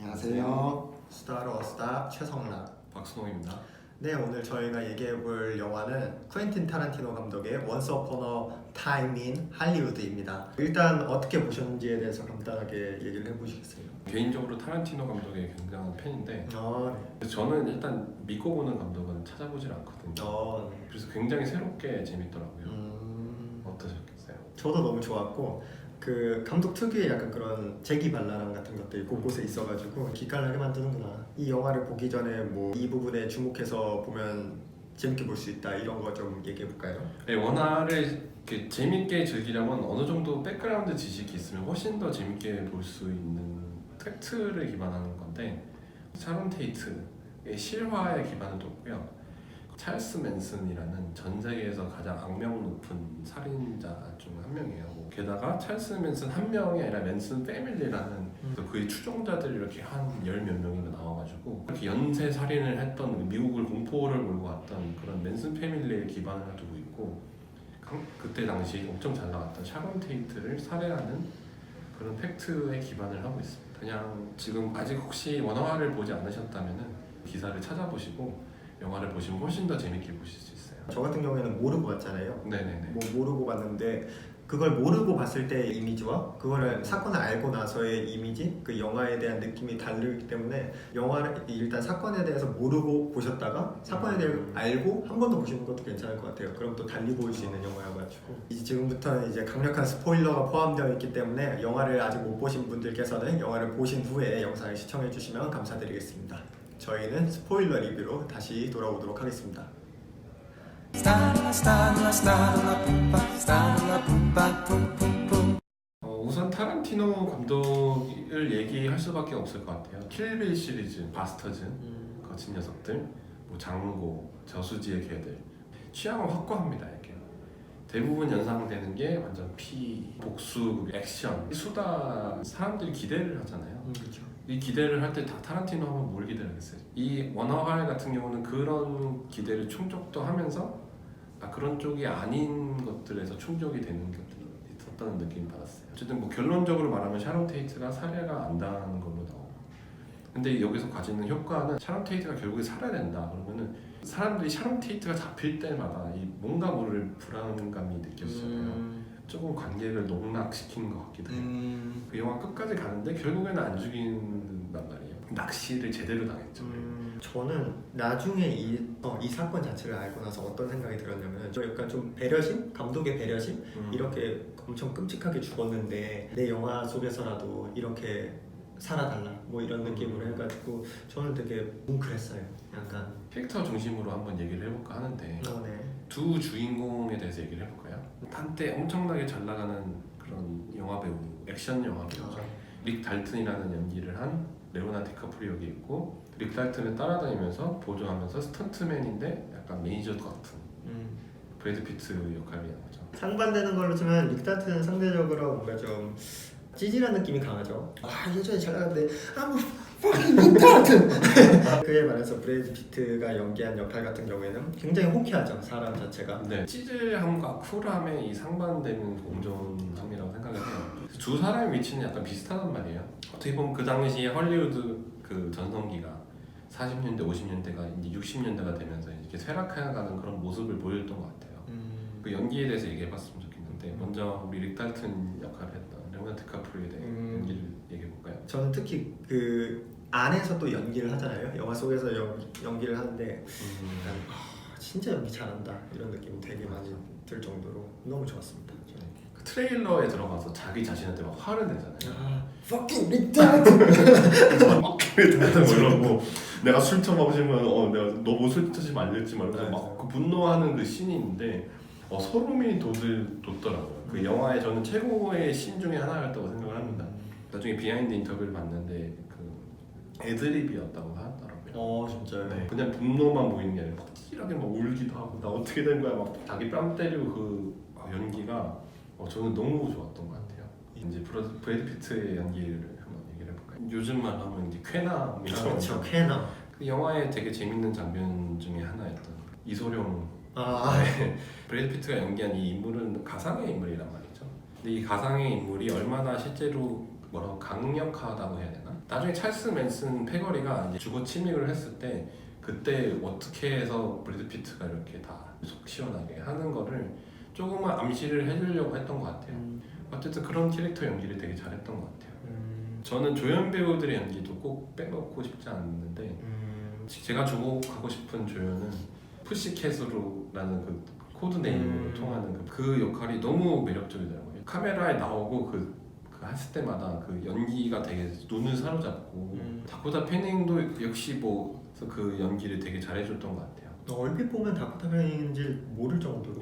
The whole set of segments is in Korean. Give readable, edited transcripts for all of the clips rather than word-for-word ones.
안녕하세요. 스타로 스타 최성락, 박순홍입니다. 네, 오늘 저희가 얘기해볼 영화는 쿠엔틴 타란티노 감독의 Once Upon a Time in Hollywood입니다. 일단 어떻게 보셨는지에 대해서 간단하게 얘기를 해보시겠어요? 개인적으로 타란티노 감독의 굉장한 팬인데 네. 저는 일단 믿고 보는 감독은 찾아보질 않거든요. 네. 그래서 굉장히 새롭게 재밌더라고요. 어떠셨겠어요? 저도 너무 좋았고 그 감독 특유의 약간 그런 재기발랄함 같은 것들이 곳곳에 있어가지고 기깔나게 만드는구나. 이 영화를 보기 전에 뭐 이 부분에 주목해서 보면 재밌게 볼 수 있다 이런 거 좀 얘기해 볼까요? 네, 원화를 이렇게 재밌게 즐기려면 어느 정도 백그라운드 지식이 있으면 훨씬 더 재밌게 볼 수 있는 팩트를 기반하는 건데 샤론 테이트의 실화에 기반을 뒀고요. 찰스 맨슨이라는 전 세계에서 가장 악명 높은 살인자 중 한 명이에요. 게다가 찰스 맨슨 한 명이 아니라 맨슨 패밀리라는 그의 추종자들이 이렇게 한 열 몇 명이나 나와가지고 이렇게 연쇄 살인을 했던 미국을 공포를 몰고 왔던 그런 맨슨 패밀리에 기반을 두고 있고 그때 당시 엄청 잘 나갔던 샤론 테이트를 살해하는 그런 팩트에 기반을 하고 있습니다. 그냥 지금 아직 혹시 원화를 보지 않으셨다면은 기사를 찾아보시고 영화를 보시면 훨씬 더 재밌게 보실 수 있어요. 저 같은 경우에는 모르고 봤잖아요. 네네네. 뭐 모르고 봤는데 그걸 모르고 봤을 때의 이미지와 그거를 사건을 알고 나서의 이미지, 그 영화에 대한 느낌이 다르기 때문에 영화를 일단 사건에 대해서 모르고 보셨다가 사건에 대해 알고 한 번 더 보시는 것도 괜찮을 것 같아요. 그럼 또 달리 보일 수 있는 영화여가지고 이제 지금부터는 이제 강력한 스포일러가 포함되어 있기 때문에 영화를 아직 못 보신 분들께서는 영화를 보신 후에 영상을 시청해 주시면 감사드리겠습니다. 저희는 스포일러 리뷰로 다시 돌아오도록 하겠습니다. 우선 타란티노 감독을 얘기할 수밖에 없을 것 같아요. 킬빌 시리즈, 바스터즈, 거친 녀석들, 뭐 장고, 저수지의 개들 취향은 확고합니다. 이렇게 대부분 연상되는 게 완전 피, 복수, 액션, 수다. 사람들이 기대를 하잖아요. 그렇죠. 이 기대를 할 때 다 타란티노 하면 뭘 기대하겠어요? 이 원어할 같은 경우는 그런 기대를 충족도 하면서 그런 쪽이 아닌 것들에서 충족이 되는 것들이 있었다는 느낌을 받았어요. 어쨌든 뭐 결론적으로 말하면 샤론 테이트가 살해가 안 당하는 걸로 나오고, 근데 여기서 가지는 효과는 샤론 테이트가 결국에 살아야 된다 그러면은 사람들이 샤론 테이트가 잡힐 때마다 이 뭔가 모를 불안감이 느껴지잖아요. 조금 관객을 농락시키는 것 같기도 해요. 그 영화 끝까지 가는데 결국에는 안 죽인단 말이에요. 낚시를 제대로 당했죠. 저는 나중에 이 사건 자체를 알고 나서 어떤 생각이 들었냐면 저 약간 좀 배려심? 감독의 배려심? 이렇게 엄청 끔찍하게 죽었는데 내 영화 속에서라도 이렇게 살아달라 뭐 이런 느낌으로 해가지고 저는 되게 뭉클했어요. 약간 캐릭터 중심으로 한번 얘기를 해볼까 하는데 네. 두 주인공에 대해서 얘기를 해볼까요? 한때 엄청나게 잘 나가는 그런 영화배우, 액션 영화배우죠. 릭 달튼이라는 연기를 한 레오나르도 디카프리오가 있고, 릭 달튼을 따라다니면서 보조하면서 스턴트맨인데 약간 매니저 같은 브래드 피트 역할을 하는 거죠. 상반되는 걸로 치면 릭 달튼은 상대적으로 뭔가 좀 찌질한 느낌이 강하죠. 예전에 잘 나갔는데 뭐 fucking 릭 달튼 그에 반해서 브래드 피트가 연기한 역할 같은 경우에는 굉장히 호쾌하죠. 사람 자체가. 네, 찌질함과 쿨함의 이 상반되는 공존함이라고 생각을 해요. 두 사람의 위치는 약간 비슷하단 말이에요. 어떻게 보면 그 당시에 헐리우드 그 전성기가 40년대, 50년대가 이제 60년대가 되면서 이렇게 쇠락해가는 그런 모습을 보였던 것 같아요. 그 연기에 대해서 얘기해봤으면 좋겠는데 먼저 우리 릭 달튼 역할을 했던 레오나르도 디카프리오에 대해 연기를 얘기해볼까요? 저는 특히 그 안에서 또 연기를 하잖아요. 영화 속에서 연기를 하는데 진짜 연기 잘한다 이런 느낌이 되게 많이 들 정도로 너무 좋았습니다. 그 트레일러에 들어가서 자기 자신한테 막 화를 내잖아요. Fucking 릭 달튼 이러고 내가 술 처먹으면 내가 너 뭐 술 처먹으면 알렸지 말면서 막 그 분노하는 그 씬이 있는데 소름이 돋더라고요. 그 영화의 저는 최고의 씬 중에 하나였다고 생각을 합니다. 나중에 비하인드 인터뷰를 봤는데 그 애드립이었다고 하더라고요. 진짜요? 네, 그냥 분노만 보이는 게 아니라 막 찌질하게 막 울기도 하고 나 어떻게 된 거야 막 자기 뺨 때리고 그 연기가 저는 너무 좋았던 것 같아요. 이제 브래드 피트의 연기를 한번 얘기를 해볼까요? 요즘 말 하면 이제 쾌남이라고 그렇죠. 쾌남. 그 영화의 되게 재밌는 장면 중에 하나였던 이소룡 브래드 피트가 연기한 이 인물은 가상의 인물이란 말이죠. 근데 이 가상의 인물이 얼마나 실제로 뭐라고 강력하다고 해야 되나? 나중에 찰스 맨슨 패거리가 이제 주거 침입을 했을 때 그때 어떻게 해서 브래드 피트가 이렇게 다 속 시원하게 하는 거를 조금만 암시를 해주려고 했던 것 같아요. 어쨌든 그런 캐릭터 연기를 되게 잘했던 것 같아요. 저는 조연 배우들의 연기도 꼭 빼먹고 싶지 않는데 제가 주목하고 싶은 조연은 푸시캣으로라는 그 코드네임으로 통하는 그 역할이 너무 매력적이더라고요. 카메라에 나오고 그 했을 때마다 그 연기가 되게 눈을 사로잡고 다코타 패닝도 역시 뭐 그 연기를 되게 잘해줬던 것 같아요. 얼핏 보면 다코타 패닝인지 모를 정도로.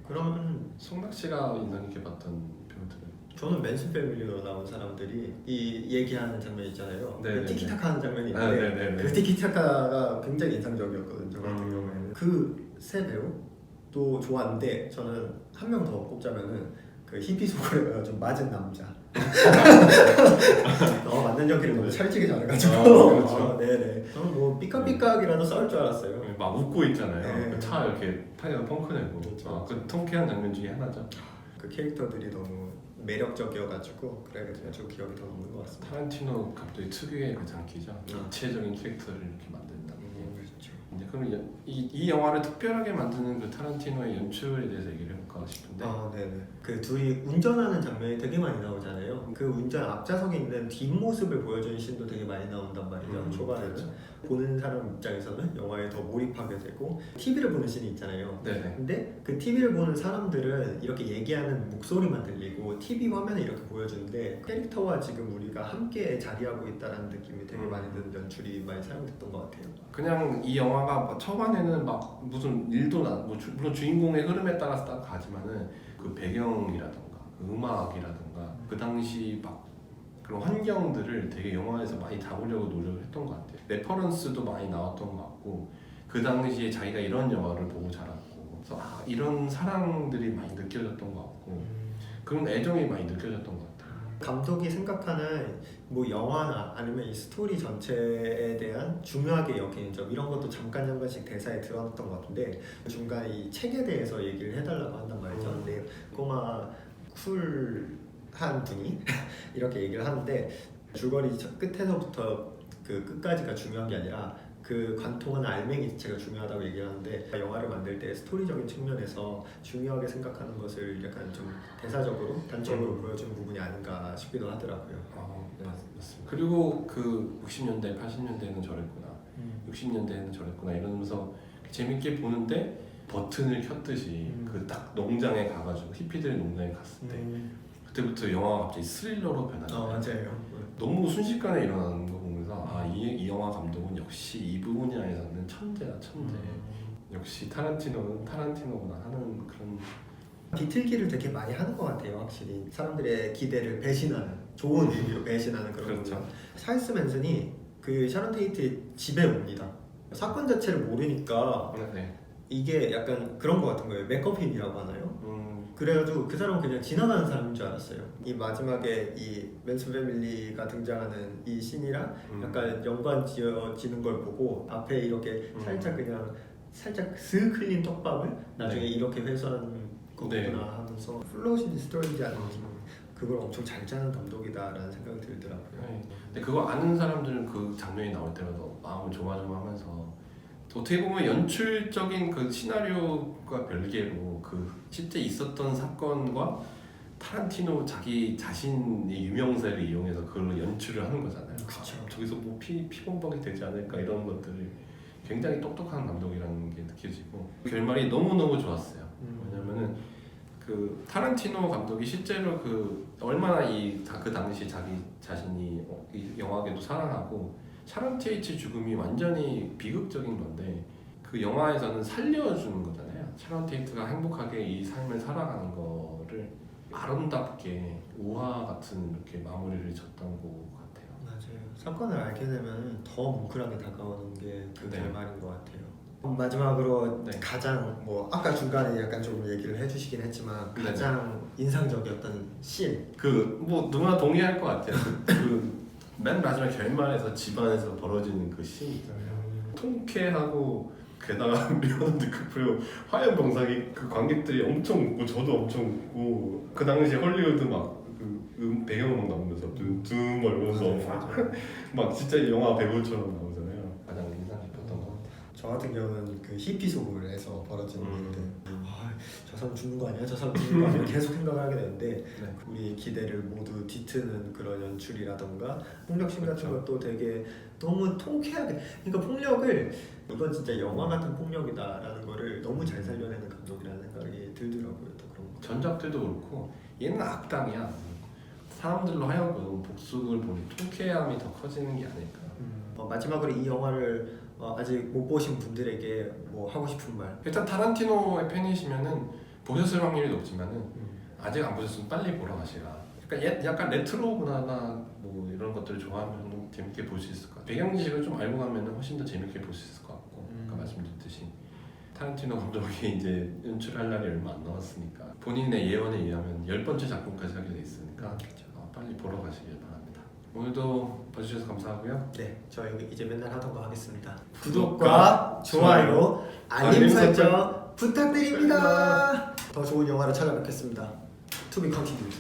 그러면 송락 씨가 인상 깊게 봤던 배우들은 저는 맨슨 패밀리로 나온 사람들이 이 얘기하는 장면 있잖아요. 네네네. 그 티키타카 하는 장면이 아, 있는데 네네네. 그 티키타카가 굉장히 인상적이었거든요. 저 같은 경우에는 그 세 배우도 좋았는데 저는 한 명 더 꼽자면은 그 히피 소고래가 좀 맞은 남자. 맞는 연기를 너무 찰지게 잘해가지고. 그렇죠. 네네. 저는 뭐 삐까삐까기라도 싸울 줄 알았어요. 막 웃고 있잖아요. 네. 그 차 이렇게 타이어 펑크 내고 그렇죠. 그 통쾌한 장면 중에 하나죠. 그 캐릭터들이 너무 매력적이어가지고 그래가지고 기억이 더 남는 것 같습니다. 타란티노 감독의 특유의 그 장기죠. 입체적인 캐릭터를 이렇게 만든다는 게. 그렇죠. 이제 그럼 이 영화를 특별하게 만드는 그 타란티노의 연출에 대해서 얘기를 해볼까 싶은데. 네네. 그 둘이 운전하는 장면이 되게 많이 나오잖아요. 그 운전 앞좌석에 있는 뒷모습을 보여주는 씬도 되게 많이 나온단 말이죠. 초반에는. 그렇죠. 보는 사람 입장에서는 영화에 더 몰입하게 되고 TV를 보는 씬이 있잖아요. 네네. 근데 그 TV를 보는 사람들은 이렇게 얘기하는 목소리만 들리고 TV 화면에 이렇게 보여주는데 캐릭터와 지금 우리가 함께 자리하고 있다는 느낌이 되게 많이 드는 연출이 많이 사용됐던 것 같아요. 그냥 이 영화가 초반에는 막 무슨 일도 물론 주인공의 흐름에 따라서 딱 가지만은 그 배경이라던가 그 음악이라던가 그 당시 막 그런 환경들을 되게 영화에서 많이 담으려고 노력을 했던 것 같아요. 레퍼런스도 많이 나왔던 것 같고 그 당시에 자기가 이런 영화를 보고 자랐고 그래서 이런 사랑들이 많이 느껴졌던 것 같고 그런 애정이 많이 느껴졌던 것 같아요. 감독이 생각하는 뭐 영화나 아니면 이 스토리 전체에 대한 중요하게 여기는 점 이런 것도 잠깐씩 대사에 드러났던 것 같은데 중간에 이 책에 대해서 얘기를 해달라고 한단 말이죠. 근데 꼬마 쿨한 분이 이렇게 얘기를 하는데 줄거리 끝에서부터 그 끝까지가 중요한 게 아니라 그 관통하는 알맹이 자체가 중요하다고 얘기를 하는데 영화를 만들 때 스토리적인 측면에서 중요하게 생각하는 것을 약간 좀 대사적으로 단적으로 보여주는 부분이 아닌가 싶기도 하더라고요. 네, 맞습니다. 그리고 그 60년대, 80년대에는 저랬구나, 60년대에는 저랬구나 이러면서 재밌게 보는데 버튼을 켰듯이 그 딱 농장에 가가지고 히피들 농장에 갔을 때 그때부터 영화가 갑자기 스릴러로 변하잖아요. 맞아요. 너무 순식간에 일어나는 거 보면서 이 영화 감독은 역시 이 분야에서는 천재다 천재. 역시 타란티노는 타란티노구나 하는 그런 비틀기를 되게 많이 하는 것 같아요. 확실히 사람들의 기대를 배신하는 좋은 의미로 배신하는 그런 그렇죠. 부분. 찰스 맨슨이 그 샤론 테이트 집에 옵니다. 사건 자체를 모르니까 네. 이게 약간 그런 것 같은 거예요. 맥커핀이라고 하나요? 그래가지고 그 사람은 그냥 지나가는 사람인 줄 알았어요. 이 마지막에 이 맨슨 패밀리가 등장하는 이 씬이랑 약간 연관 지어지는 걸 보고 앞에 이렇게 살짝 그냥 살짝 슥 흘린 떡밥을 나중에 네. 이렇게 회수하는 거구나 네. 하면서 플로우시디 스토리인지 아닌지 그걸 엄청 잘 짜는 감독이다라는 생각이 들더라고요. 네. 근데 그거 아는 사람들은 그 장면이 나올 때마다 마음을 조마조마하면서 어떻게 보면 연출적인 그 시나리오가 별개로 그 실제 있었던 사건과 타란티노 자기 자신의 유명세를 이용해서 그걸로 연출을 하는 거잖아요. 그쵸. 저기서 뭐 피범벅이 되지 않을까 이런 것들을 굉장히 똑똑한 감독이라는 게 느껴지고 결말이 너무너무 좋았어요. 왜냐면은 그 타란티노 감독이 실제로 그 얼마나 그 당시 자기 자신이 이 영화계도 사랑하고 샤론 테이트 죽음이 완전히 비극적인 건데 그 영화에서는 살려주는 거잖아요. 샤론 테이트가 행복하게 이 삶을 살아가는 거를 아름답게 우화 같은 이렇게 마무리를 졌던 것 같아요. 맞아요. 사건을 알게 되면 더 뭉클하게 다가오는 게 그 네. 결말인 것 같아요. 마지막으로 네. 가장 뭐 아까 중간에 약간 좀 얘기를 해주시긴 했지만 네. 가장 인상적이었던 씬. 그 뭐 누구나 동의할 것 같아요. 그 맨 마지막 결말에서 집안에서 벌어지는 그 씬 있잖아요. 통쾌하고 게다가 미안한데 그리고 화염 병상이 그 관객들이 엄청 웃고 저도 엄청 웃고 그 당시 헐리우드 막 그 배경음악 나오면서 둠 얼면서 막 진짜 영화 배우처럼 나오잖아요. 가장 인상 깊었던 것 같아요. 저 같은 경우는 그 히피 소굴에서 벌어지는 일들 저 사람 죽는 거 아니야? 저 사람 죽는 거 아니야? 계속 생각을 하게 되는데 네. 우리 기대를 모두 뒤트는 그런 연출이라던가 폭력씬 같은 그렇죠. 것도 되게 너무 통쾌하게 그러니까 폭력을 이건 진짜 영화 같은 폭력이다라는 거를 너무 잘 살려내는 감독이라는 생각이 들더라고요. 또 그런 거. 전작들도 그렇고 얘는 악당이야. 사람들로 하여금 복수를 보니 통쾌함이 더 커지는 게 아닐까. 마지막으로 이 영화를 아직 못 보신 분들에게 뭐 하고 싶은 말. 일단 타란티노의 팬이시면은 보셨을 확률이 높지만은 아직 안 보셨으면 빨리 보러 가시라. 그러니까 약간 레트로 문화나 뭐 이런 것들을 좋아하면 재밌게 볼 수 있을 것 같아요. 배경 지식을 좀 알고 가면은 훨씬 더 재밌게 볼 수 있을 것 같고 아까 말씀드렸듯이 타란티노 감독이 이제 연출할 날이 얼마 안 남았으니까 본인의 예언에 의하면 10번째 작품까지 하게 돼 있으니까 빨리 보러 가시길 바랍니다. 오늘도 봐주셔서 감사하고요. 네, 저 여기 이제 맨날 하던 거 하겠습니다. 구독과 구독과 좋아요, 알림 알림 설정 부탁드립니다. 더 좋은 영화로 찾아뵙겠습니다. To be continued.